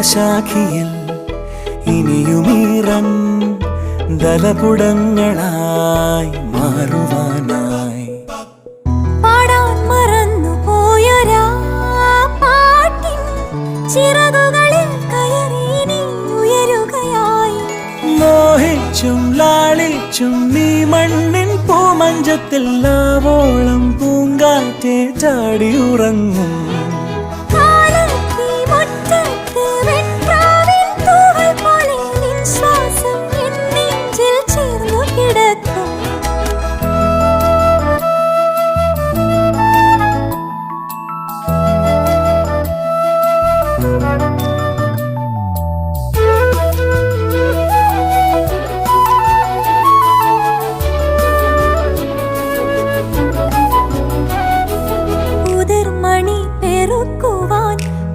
ഹൃദയശാഖിയിൽ ഇനിയുമീറൻ ദലപുടങ്ങളായി മാറുവാനായി പാടാൻ മറന്നു പോയൊരാ പാട്ടിൻ ചിറകുകളിൽ കയറി നീ ഉയരുകയായി. മോഹിച്ചും ലാളിച്ചും നീ മണ്ണിൻ പൂമഞ്ചത്തിൽ ആവോളം പൂങ്കാറ്റെ ചാടിയുറങ്ങും.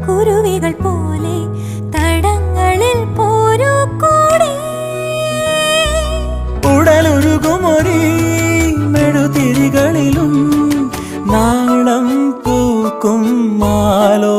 കുരുവികൾ പോലെ തടങ്ങളിൽ പോരൂ കൂടെ. ഉടലൊരുകുമൊരീ മെഴുതിരികളിലും നാളം പൂക്കും മാലോ